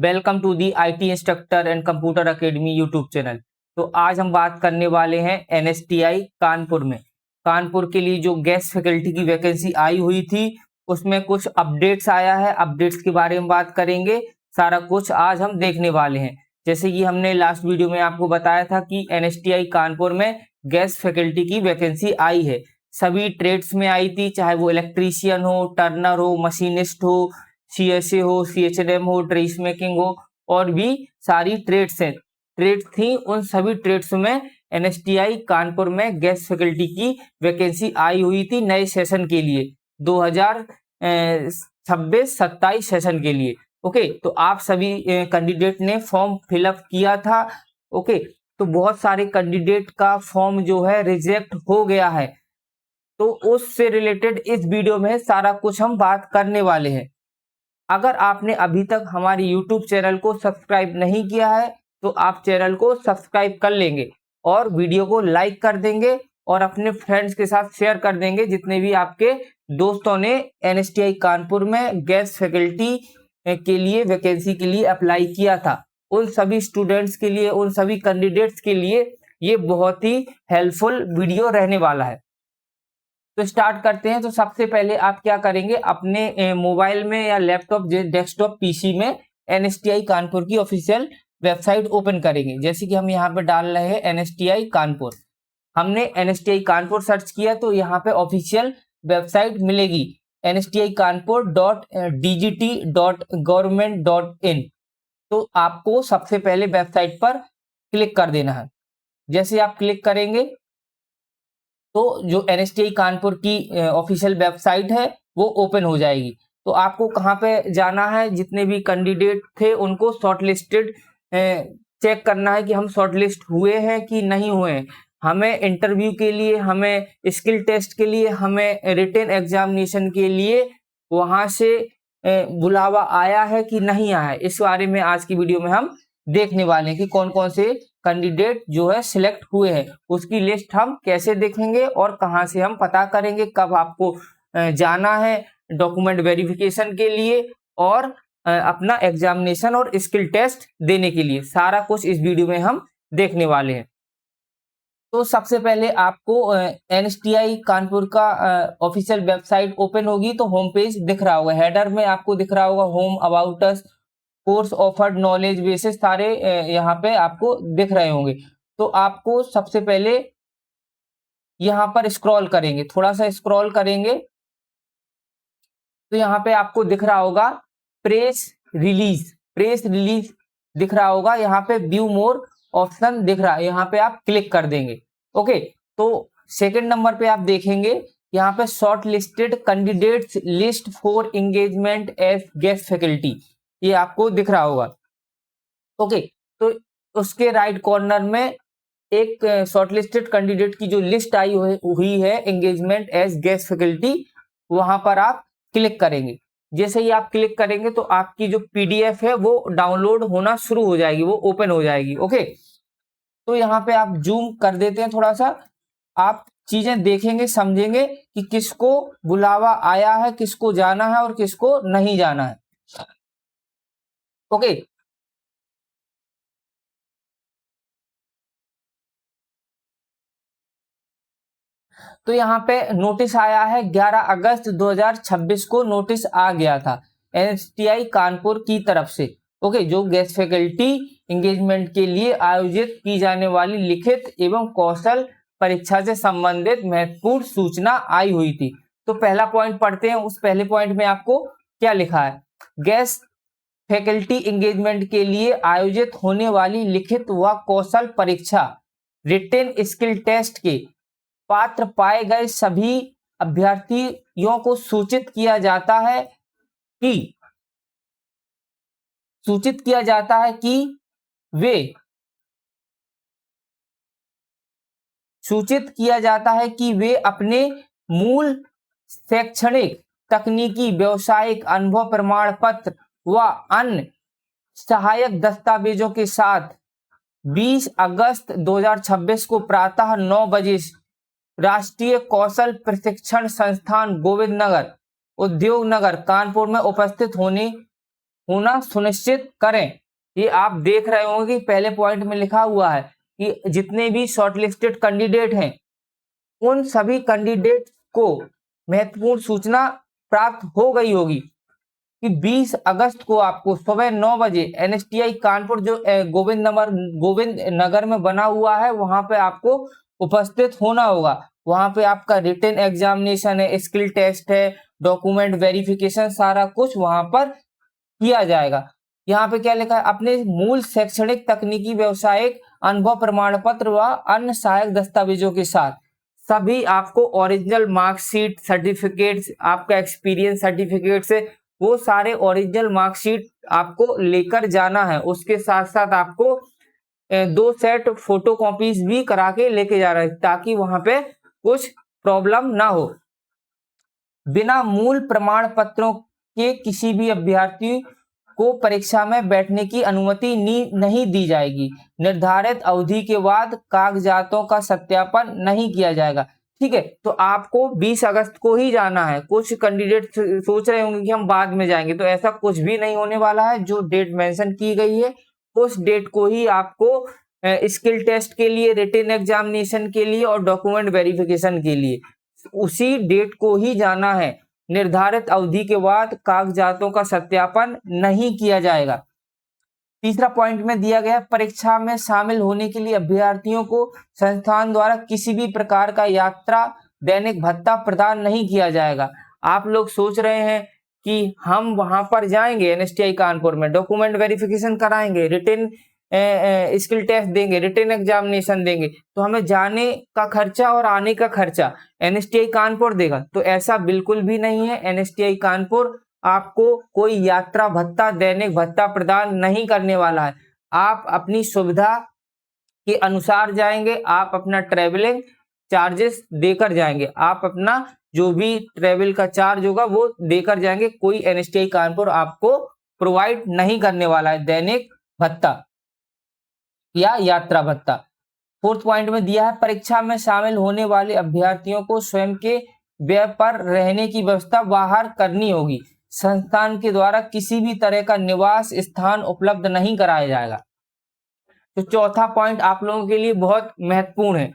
Welcome to the IT instructor and computer academy YouTube channel. तो आज हम बात करने वाले हैं एनएसटीआई कानपुर में। कानपुर के लिए जो गेस्ट फैकल्टी की वैकेंसी आई हुई थी उसमें कुछ अपडेट्स आया है। अपडेट्स के बारे में बात करेंगे, सारा कुछ आज हम देखने वाले हैं। जैसे कि हमने लास्ट वीडियो में आपको बताया था कि एनएसटीआई कानपुर में गेस्ट फैकल्टी की वैकेंसी आई है। सभी ट्रेड्स में आई थी, चाहे वो इलेक्ट्रीशियन हो, टर्नर हो, मशीनिस्ट हो, सीएसए हो, सीएचएनएम हो, ड्रेस मेकिंग हो, और भी सारी ट्रेड्स थी। उन सभी ट्रेड्स में एनएसटीआई कानपुर में गेस्ट फैकल्टी की वैकेंसी आई हुई थी नए सेशन के लिए, 2026-27 सेशन के लिए। ओके, तो आप सभी कैंडिडेट ने फॉर्म फिलअप किया था। ओके, तो बहुत सारे कैंडिडेट का फॉर्म जो है रिजेक्ट हो गया है, तो उससे रिलेटेड इस वीडियो में सारा कुछ हम बात करने वाले हैं। अगर आपने अभी तक हमारे YouTube चैनल को सब्सक्राइब नहीं किया है तो आप चैनल को सब्सक्राइब कर लेंगे और वीडियो को लाइक कर देंगे और अपने फ्रेंड्स के साथ शेयर कर देंगे। जितने भी आपके दोस्तों ने एनएसटीआई कानपुर में गेस्ट फैकल्टी के लिए वैकेंसी के लिए अप्लाई किया था, उन सभी स्टूडेंट्स के लिए, उन सभी कैंडिडेट्स के लिए ये बहुत ही हेल्पफुल वीडियो रहने वाला है। तो स्टार्ट करते हैं। तो सबसे पहले आप क्या करेंगे, अपने मोबाइल में या लैपटॉप, डेस्कटॉप, पीसी में एनएसटीआई कानपुर की ऑफिशियल वेबसाइट ओपन करेंगे। जैसे कि हम यहाँ पे डाल रहे हैं एनएसटीआई कानपुर। हमने एनएसटीआई कानपुर सर्च किया तो यहाँ पे ऑफिशियल वेबसाइट मिलेगी nstkanpur.dgt.government.in। तो आपको सबसे पहले वेबसाइट पर क्लिक कर देना है। जैसे आप क्लिक करेंगे तो जो एनएसटीआई कानपुर की ऑफिशियल वेबसाइट है वो ओपन हो जाएगी। तो आपको कहाँ पे जाना है, जितने भी कैंडिडेट थे उनको शॉर्टलिस्टेड चेक करना है कि हम शॉर्टलिस्ट हुए हैं कि नहीं हुए हैं। हमें इंटरव्यू के लिए, हमें स्किल टेस्ट के लिए, हमें रिटन एग्जामिनेशन के लिए वहां से बुलावा आया है कि नहीं आया है, इस बारे में आज की वीडियो में हम देखने वाले हैं कि कौन कौन से कैंडिडेट जो है सिलेक्ट हुए हैं। उसकी लिस्ट हम कैसे देखेंगे और कहां से हम पता करेंगे कब आपको जाना है डॉक्यूमेंट वेरिफिकेशन के लिए और अपना एग्जामिनेशन और स्किल टेस्ट देने के लिए, सारा कुछ इस वीडियो में हम देखने वाले हैं। तो सबसे पहले आपको एनएसटीआई कानपुर का ऑफिशियल वेबसाइट ओपन होगी तो होम पेज दिख रहा होगा। हेडर में आपको दिख रहा होगा home, about us, course offered, knowledge basis, सारे यहाँ पे आपको दिख रहे होंगे। तो आपको सबसे पहले यहाँ पर स्क्रॉल करेंगे, थोड़ा सा स्क्रॉल करेंगे तो यहाँ पे आपको दिख रहा होगा प्रेस रिलीज दिख रहा होगा। यहाँ पे व्यू मोर ऑप्शन दिख रहा है, यहाँ पे आप क्लिक कर देंगे। ओके, तो सेकंड नंबर पे आप देखेंगे यहाँ पे short listed candidates list for engagement as guest faculty, ये आपको दिख रहा होगा। ओके, तो उसके राइट कॉर्नर में एक शॉर्टलिस्टेड कैंडिडेट की जो लिस्ट आई हुई है एंगेजमेंट एज गेस्ट फैकल्टी, वहां पर आप क्लिक करेंगे। जैसे ही आप क्लिक करेंगे तो आपकी जो पीडीएफ है वो डाउनलोड होना शुरू हो जाएगी, वो ओपन हो जाएगी। ओके, तो यहाँ पे आप जूम कर देते हैं थोड़ा सा, आप चीजें देखेंगे, समझेंगे कि किसको बुलावा आया है, किसको जाना है और किसको नहीं जाना है। ओके, तो यहाँ पे नोटिस आया है 11 अगस्त 2026 को नोटिस आ गया था एनएसटीआई कानपुर की तरफ से। ओके, जो गेस्ट फैकल्टी एंगेजमेंट के लिए आयोजित की जाने वाली लिखित एवं कौशल परीक्षा से संबंधित महत्वपूर्ण सूचना आई हुई थी। तो पहला पॉइंट पढ़ते हैं। उस पहले पॉइंट में आपको क्या लिखा है, गेस्ट फैकल्टी एंगेजमेंट के लिए आयोजित होने वाली लिखित व कौशल परीक्षा रिटेन स्किल टेस्ट के पात्र पाए गए सभी अभ्यर्थियों को सूचित किया जाता है कि वे अपने मूल शैक्षणिक, तकनीकी, व्यावसायिक अनुभव प्रमाण पत्र व अन्य सहायक दस्तावेजों के साथ 20 अगस्त 2026 को प्रातः 9 बजे राष्ट्रीय कौशल प्रशिक्षण संस्थान गोविंद नगर, उद्योग नगर, कानपुर में उपस्थित होना सुनिश्चित करें। ये आप देख रहे होंगे कि पहले पॉइंट में लिखा हुआ है कि जितने भी शॉर्टलिस्टेड कैंडिडेट हैं उन सभी कैंडिडेट को महत्वपूर्ण सूचना प्राप्त हो गई होगी कि 20 अगस्त को आपको सुबह 9 बजे एनएसटीआई कानपुर जो गोविंद नगर में बना हुआ है वहां पे आपको उपस्थित होना होगा। वहां पे आपका रिटन एग्जामिनेशन है, स्किल टेस्ट है, डॉक्यूमेंट वेरिफिकेशन, सारा कुछ वहां पर किया जाएगा। यहाँ पे क्या लिखा है, अपने मूल शैक्षणिक तकनीकी व्यावसायिक अनुभव प्रमाण पत्र व अन्य सहायक दस्तावेजों के साथ सभी आपको ओरिजिनल मार्कशीट, सर्टिफिकेट्स, आपका एक्सपीरियंस सर्टिफिकेट से वो सारे ओरिजिनल मार्कशीट आपको लेकर जाना है। उसके साथ साथ आपको 2 सेट फोटो कॉपीज भी करा के लेके जा रहे हैं ताकि वहां पे कुछ प्रॉब्लम ना हो। बिना मूल प्रमाण पत्रों के किसी भी अभ्यर्थी को परीक्षा में बैठने की अनुमति नहीं दी जाएगी। निर्धारित अवधि के बाद कागजातों का सत्यापन नहीं किया जाएगा। ठीक है, तो आपको 20 अगस्त को ही जाना है। कुछ कैंडिडेट सोच रहे होंगे कि हम बाद में जाएंगे, तो ऐसा कुछ भी नहीं होने वाला है। जो डेट मेंशन की गई है उस डेट को ही आपको स्किल टेस्ट के लिए, रिटन एग्जामिनेशन के लिए और डॉक्यूमेंट वेरिफिकेशन के लिए उसी डेट को ही जाना है। निर्धारित अवधि के बाद कागजातों का सत्यापन नहीं किया जाएगा। तीसरा पॉइंट में दिया गया, परीक्षा में शामिल होने के लिए अभ्यर्थियों को संस्थान द्वारा किसी भी प्रकार का यात्रा दैनिक भत्ता प्रदान नहीं किया जाएगा। आप लोग सोच रहे हैं कि हम वहां पर जाएंगे एनएसटीआई कानपुर में, डॉक्यूमेंट वेरिफिकेशन कराएंगे, रिटन स्किल टेस्ट देंगे, रिटन एग्जामिनेशन देंगे, तो हमें जाने का खर्चा और आने का खर्चा एनएसटीआई कानपुर देगा। तो ऐसा बिल्कुल भी नहीं है। एनएसटीआई कानपुर आपको कोई यात्रा भत्ता, दैनिक भत्ता प्रदान नहीं करने वाला है। आप अपनी सुविधा के अनुसार जाएंगे, आप अपना ट्रेवलिंग चार्जेस देकर जाएंगे, आप अपना जो भी ट्रेवल का चार्ज होगा वो देकर जाएंगे। कोई एनएसटीआई कानपुर आपको प्रोवाइड नहीं करने वाला है दैनिक भत्ता या यात्रा भत्ता। फोर्थ पॉइंट में दिया है, परीक्षा में शामिल होने वाले अभ्यर्थियों को स्वयं के व्यय पर रहने की व्यवस्था बाहर करनी होगी। संस्थान के द्वारा किसी भी तरह का निवास स्थान उपलब्ध नहीं कराया जाएगा। तो चौथा पॉइंट आप लोगों के लिए बहुत महत्वपूर्ण है,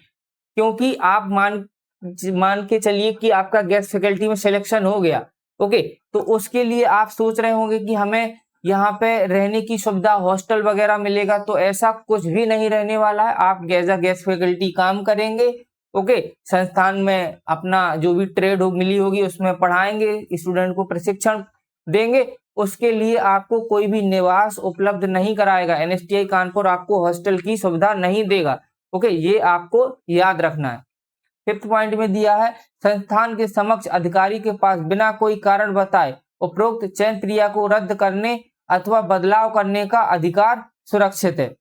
क्योंकि आप मान के चलिए कि आपका गेस्ट फैकल्टी में सिलेक्शन हो गया, ओके, तो उसके लिए आप सोच रहे होंगे कि हमें यहाँ पे रहने की सुविधा, हॉस्टल वगैरह मिलेगा, तो ऐसा कुछ भी नहीं रहने वाला है। आप एज अ गेस्ट फैकल्टी काम करेंगे, ओके, संस्थान में अपना जो भी ट्रेड मिली होगी उसमें पढ़ाएंगे, स्टूडेंट को प्रशिक्षण देंगे। उसके लिए आपको कोई भी निवास उपलब्ध नहीं कराएगा। एनएसटीआई कानपुर आपको हॉस्टल की सुविधा नहीं देगा, ओके, ये आपको याद रखना है। फिफ्थ पॉइंट में दिया है, संस्थान के समक्ष अधिकारी के पास बिना कोई कारण बताए उपरोक्त चयन क्रिया को रद्द करने अथवा बदलाव करने का अधिकार सुरक्षित है।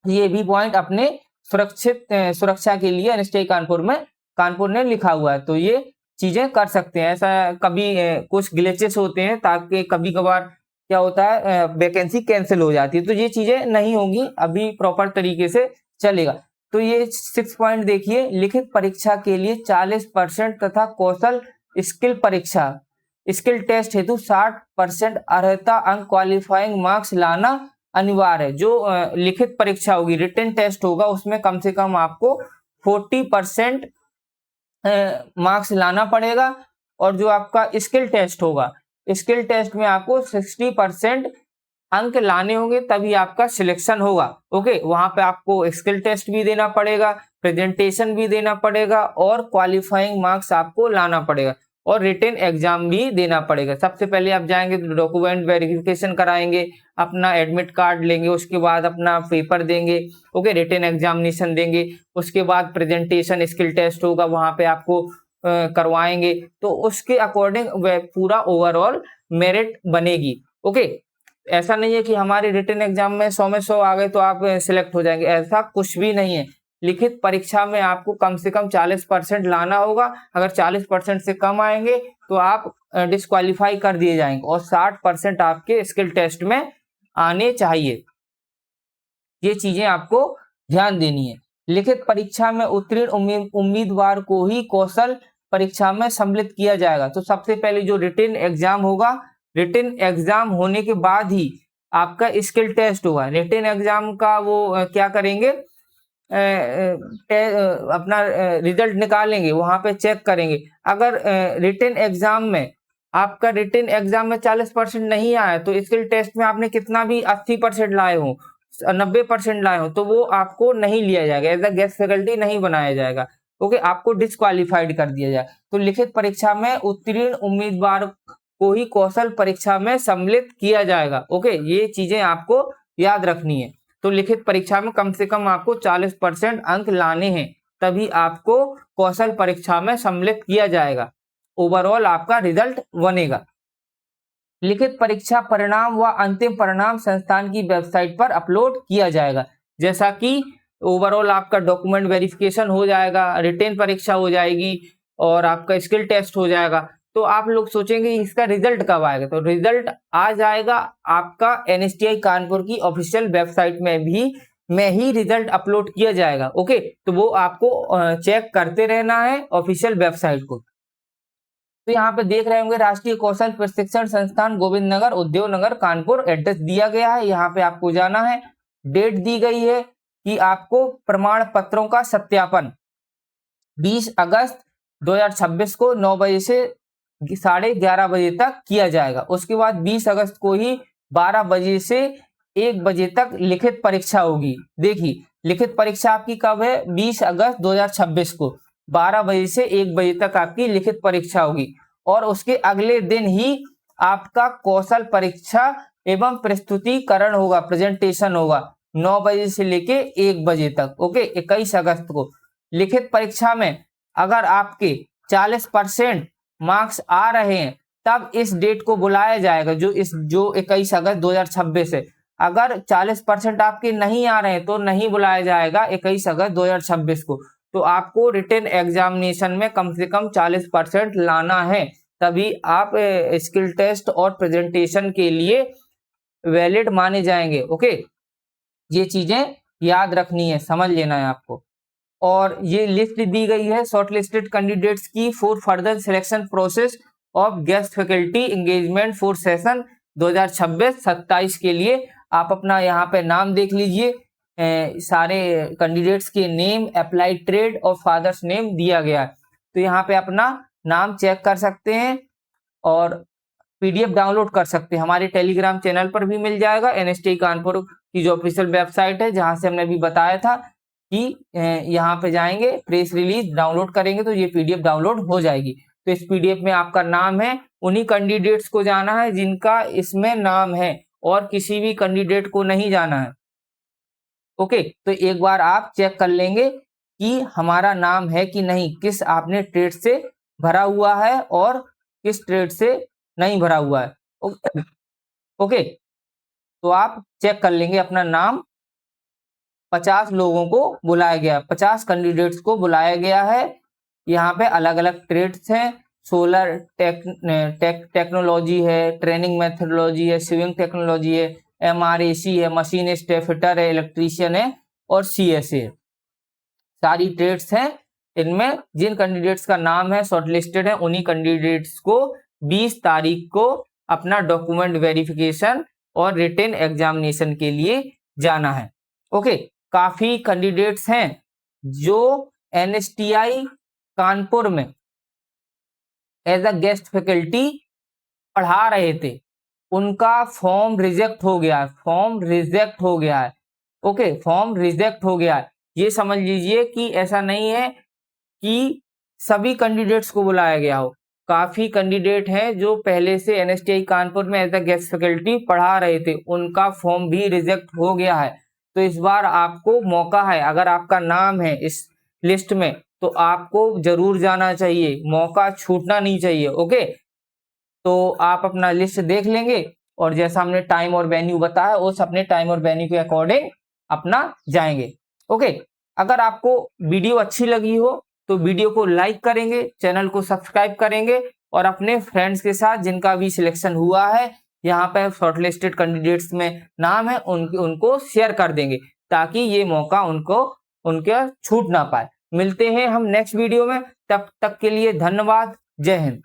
ये भी पॉइंट अपने सुरक्षा के लिए एनएसटीआई कानपुर ने लिखा हुआ है, तो ये चीजें कर सकते हैं। ऐसा कभी कुछ ग्लिचेस होते हैं, ताकि कभी कभार क्या होता है वैकेंसी कैंसिल हो जाती है, तो ये चीजें नहीं होंगी, अभी प्रॉपर तरीके से चलेगा। तो ये 6 पॉइंट देखिए, लिखित परीक्षा के लिए 40% तथा कौशल स्किल टेस्ट हेतु 60% अर्हता अंक क्वालिफाइंग मार्क्स लाना अनिवार्य है। जो लिखित परीक्षा होगी, रिटन टेस्ट होगा, उसमें कम से कम आपको 40% मार्क्स लाना पड़ेगा, और जो आपका स्किल टेस्ट होगा, स्किल टेस्ट में आपको 60% अंक लाने होंगे, तभी आपका सिलेक्शन होगा, ओके। वहां पे आपको स्किल टेस्ट भी देना पड़ेगा, प्रेजेंटेशन भी देना पड़ेगा, और क्वालिफाइंग मार्क्स आपको लाना पड़ेगा, और रिटन एग्जाम भी देना पड़ेगा। सबसे पहले आप जाएंगे तो डॉक्यूमेंट वेरिफिकेशन कराएंगे, अपना एडमिट कार्ड लेंगे, उसके बाद अपना पेपर देंगे, ओके, रिटन एग्जामिनेशन देंगे, उसके बाद प्रेजेंटेशन स्किल टेस्ट होगा, वहां पे आपको करवाएंगे, तो उसके अकॉर्डिंग पूरा ओवरऑल मेरिट बनेगी, ओके। ऐसा नहीं है कि हमारे रिटन एग्जाम में 100 में 100 आ गए तो आप सिलेक्ट हो जाएंगे, ऐसा कुछ भी नहीं है। लिखित परीक्षा में आपको कम से कम 40% लाना होगा। अगर 40% से कम आएंगे तो आप डिस्क्वालीफाई कर दिए जाएंगे, और 60% आपके स्किल टेस्ट में आने चाहिए। ये चीजें आपको ध्यान देनी है। लिखित परीक्षा में उत्तीर्ण उम्मीदवार को ही कौशल परीक्षा में सम्मिलित किया जाएगा। तो सबसे पहले जो रिटन एग्जाम होगा रिटन एग्जाम होने के बाद ही आपका स्किल टेस्ट होगा। रिटन एग्जाम का वो क्या करेंगे, अपना रिजल्ट निकालेंगे, वहां पे चेक करेंगे। अगर रिटन एग्जाम में आपका रिटन एग्जाम में 40% नहीं आया तो स्किल टेस्ट में आपने कितना भी 80% लाए हो, 90% लाए हो, तो वो आपको नहीं लिया जाएगा, एज अ गेस्ट फैकल्टी नहीं बनाया जाएगा। ओके, आपको डिस्क्वालिफाइड कर दिया जाए। तो लिखित परीक्षा में उत्तीर्ण उम्मीदवार को ही कौशल परीक्षा में सम्मिलित किया जाएगा। ओके, ये चीजें आपको याद रखनी है। तो लिखित परीक्षा में कम से कम आपको 40% अंक लाने हैं, तभी आपको कौशल परीक्षा में सम्मिलित किया जाएगा, ओवरऑल आपका रिजल्ट बनेगा। लिखित परीक्षा परिणाम व अंतिम परिणाम संस्थान की वेबसाइट पर अपलोड किया जाएगा। जैसा कि ओवरऑल आपका डॉक्यूमेंट वेरिफिकेशन हो जाएगा, रिटेन परीक्षा हो जाएगी और आपका स्किल टेस्ट हो जाएगा। तो आप लोग सोचेंगे इसका रिजल्ट कब आएगा, तो रिजल्ट आ जाएगा आपका एनएसटीआई कानपुर की ऑफिशियल वेबसाइट में ही रिजल्ट अपलोड किया जाएगा। ओके, तो वो आपको चेक करते रहना है ऑफिशियल वेबसाइट को। तो यहाँ पे देख रहे होंगे राष्ट्रीय कौशल प्रशिक्षण संस्थान गोविंद नगर उद्योग नगर कानपुर, एड्रेस दिया गया है, यहाँ पे आपको जाना है। डेट दी गई है कि आपको प्रमाण पत्रों का सत्यापन 20 अगस्त 2026 को 9 बजे से 11:30 बजे तक किया जाएगा। उसके बाद 20 अगस्त को ही 12 बजे से 1 बजे तक लिखित परीक्षा होगी। देखिए, लिखित परीक्षा आपकी कब है, 20 अगस्त 2026 को 12 बजे से 1 बजे तक आपकी लिखित परीक्षा होगी। और उसके अगले दिन ही आपका कौशल परीक्षा एवं प्रस्तुतिकरण होगा, प्रेजेंटेशन होगा 9 बजे से लेके 1 बजे तक। ओके, 21 अगस्त को। लिखित परीक्षा में अगर आपके 40% मार्क्स आ रहे हैं तब इस डेट को बुलाया जाएगा, जो 21 अगस्त 2026 है। अगर 40% आपके नहीं आ रहे हैं तो नहीं बुलाया जाएगा 21 अगस्त 2026 को। तो आपको रिटन एग्जामिनेशन में कम से कम 40% लाना है, तभी आप स्किल टेस्ट और प्रेजेंटेशन के लिए वैलिड माने जाएंगे। ओके, ये चीजें याद रखनी है, समझ लेना है आपको। और ये लिस्ट दी गई है शॉर्टलिस्टेड कैंडिडेट्स की for further selection process of guest faculty engagement for session 2026-27 के लिए। आप अपना यहाँ पे नाम देख लीजिए, सारे कैंडिडेट्स के नेम, अप्लाइड ट्रेड और फादर्स नेम दिया गया है। तो यहाँ पे अपना नाम चेक कर सकते हैं और पीडीएफ डाउनलोड कर सकते हैं। हमारे टेलीग्राम चैनल पर भी मिल जाएगा, एनएसटीआई कानपुर की जो ऑफिशियल वेबसाइट है, जहां से हमने अभी बताया था कि यहाँ पे जाएंगे, प्रेस रिलीज डाउनलोड करेंगे तो ये पीडीएफ डाउनलोड हो जाएगी। तो इस पीडीएफ में आपका नाम है, उन्हीं कैंडिडेट्स को जाना है जिनका इसमें नाम है, और किसी भी कैंडिडेट को नहीं जाना है। ओके, तो एक बार आप चेक कर लेंगे कि हमारा नाम है कि नहीं, किस आपने ट्रेड से भरा हुआ है और किस ट्रेड से नहीं भरा हुआ है। ओके, तो आप चेक कर लेंगे अपना नाम। 50 लोगों को बुलाया गया, 50 कैंडिडेट्स को बुलाया गया है। यहाँ पे अलग अलग ट्रेड्स हैं, सोलर टेक्नोलॉजी है, ट्रेनिंग मेथोडोलॉजी है, स्विंग टेक्नोलॉजी है, एमआरएसी है, मशीनिस्ट है, फिटर है, इलेक्ट्रीशियन है और सीएसए है। सारी ट्रेड्स हैं। इनमें जिन कैंडिडेट्स का नाम है शॉर्टलिस्टेड है, उन्हीं कैंडिडेट्स को 20 तारीख को अपना डॉक्यूमेंट वेरिफिकेशन और रिटन एग्जामिनेशन के लिए जाना है। ओके, काफी कैंडिडेट्स हैं जो एनएसटीआई कानपुर में एज अ गेस्ट फैकल्टी पढ़ा रहे थे, उनका फॉर्म रिजेक्ट हो गया है, फॉर्म रिजेक्ट हो गया है। ओके, फॉर्म रिजेक्ट हो गया है। ये समझ लीजिए कि ऐसा नहीं है कि सभी कैंडिडेट्स को बुलाया गया हो। काफी कैंडिडेट हैं जो पहले से एनएसटीआई कानपुर में एज अ गेस्ट फैकल्टी पढ़ा रहे थे, उनका फॉर्म भी रिजेक्ट हो गया है। तो इस बार आपको मौका है, अगर आपका नाम है इस लिस्ट में तो आपको जरूर जाना चाहिए, मौका छूटना नहीं चाहिए। ओके, तो आप अपना लिस्ट देख लेंगे और जैसा हमने टाइम और वेन्यू बताया उस अपने टाइम और वेन्यू के अकॉर्डिंग अपना जाएंगे। ओके, अगर आपको वीडियो अच्छी लगी हो तो वीडियो को लाइक करेंगे, चैनल को सब्सक्राइब करेंगे और अपने फ्रेंड्स के साथ जिनका भी सिलेक्शन हुआ है, यहाँ पे शॉर्टलिस्टेड कैंडिडेट्स में नाम है, उनको शेयर कर देंगे ताकि ये मौका उनके छूट ना पाए। मिलते हैं हम नेक्स्ट वीडियो में, तब तक के लिए धन्यवाद, जय हिंद।